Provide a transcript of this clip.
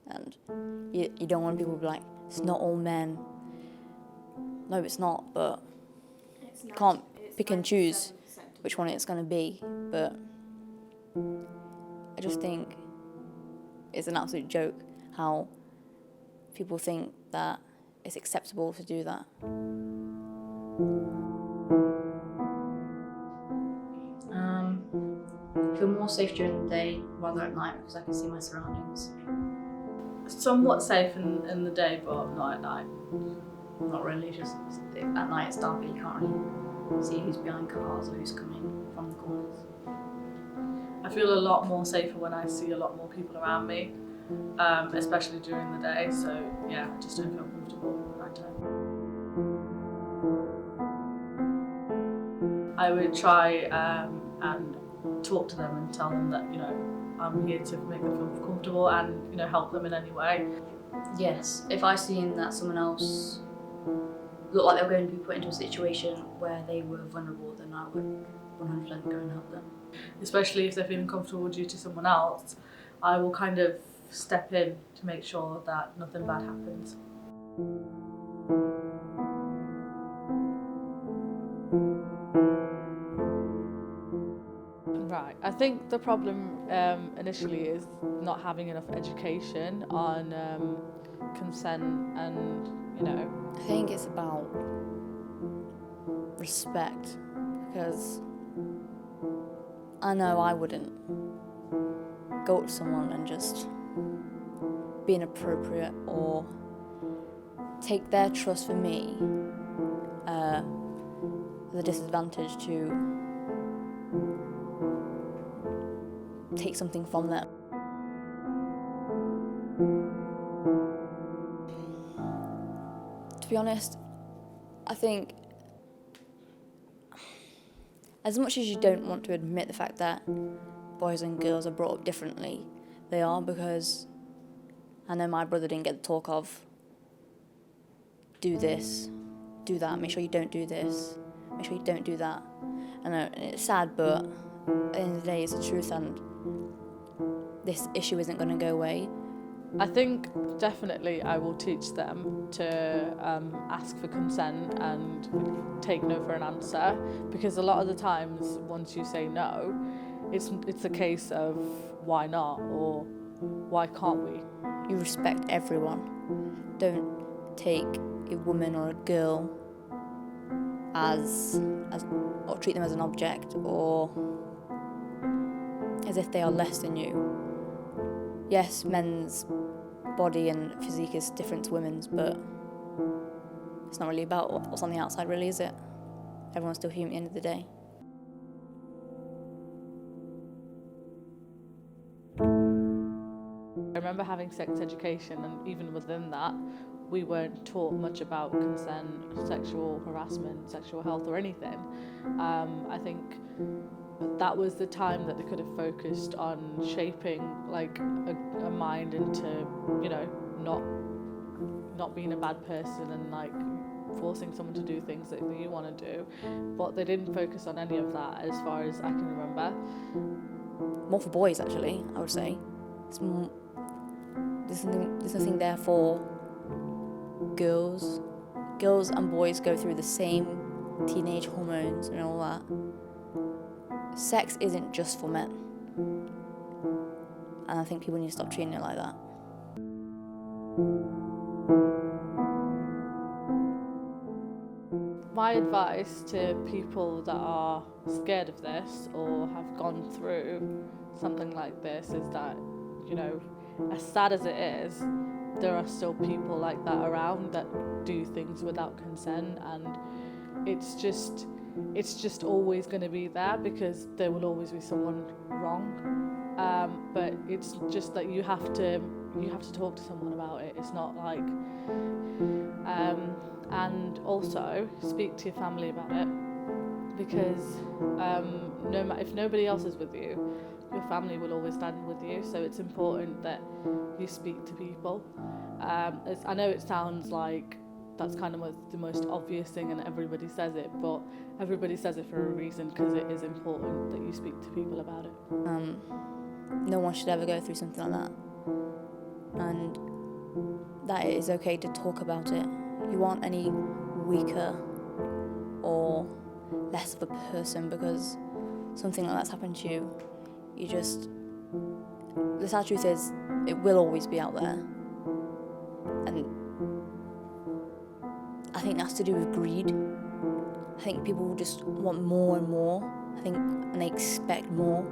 and you don't want people to be like, it's not all men. No, it's not, but you can't pick and choose which one it's going to be. But I just think it's an absolute joke how people think that it's acceptable to do that. I feel more safe during the day rather at night because I can see my surroundings. Somewhat safe in the day, but not at night. Not really, just at night it's dark and you can't really see who's behind cars or who's coming from the corners. I feel a lot more safer when I see a lot more people around me, especially during the day. So yeah, I just don't feel comfortable at night time. I would try and talk to them and tell them that, you know, I'm here to make them feel comfortable and, you know, help them in any way. Yes, if I seen that someone else looked like they were going to be put into a situation where they were vulnerable, then I would 100% go and help them. Especially if they're feeling comfortable due to someone else, I will kind of step in to make sure that nothing bad happens. Right, I think the problem initially is not having enough education on consent and, you know. I think it's about respect, because I know I wouldn't go up to someone and just be inappropriate or take their trust for me as a disadvantage to take something from them. To be honest, I think as much as you don't want to admit the fact that boys and girls are brought up differently, they are, because I know my brother didn't get the talk of do this, do that, make sure you don't do this, make sure you don't do that. I know, and it's sad, but at the end of the day, it's the truth, and this issue isn't going to go away. I think definitely I will teach them to ask for consent and take no for an answer, because a lot of the times once you say no, it's a case of why not or why can't we? You respect everyone. Don't take a woman or a girl as or treat them as an object or as if they are less than you. Yes, men's body and physique is different to women's, but it's not really about what's on the outside, really, is it? Everyone's still human at the end of the day. I remember having sex education, and even within that, we weren't taught much about consent, sexual harassment, sexual health or anything. I think that was the time that they could have focused on shaping like a mind into, you know, not being a bad person and like forcing someone to do things that you want to do. But they didn't focus on any of that as far as I can remember. More for boys, actually, I would say. There's nothing there for girls. Girls and boys go through the same teenage hormones and all that. Sex isn't just for men. And I think people need to stop treating it like that. My advice to people that are scared of this or have gone through something like this is that, you know, as sad as it is, there are still people like that around that do things without consent, and it's just always going to be there because there will always be someone wrong. But it's just that you have to talk to someone about it. It's not like and also speak to your family about it, because if nobody else is with you, your family will always stand with you. So it's important that you speak to people. I know it sounds like that's kind of the most obvious thing and everybody says it, but everybody says it for a reason, because it is important that you speak to people about it. No one should ever go through something like that. and that it is okay to talk about it. You aren't any weaker or less of a person because something like that's happened to you. The sad truth is, it will always be out there. And I think that's to do with greed. I think people just want more and more, and they expect more.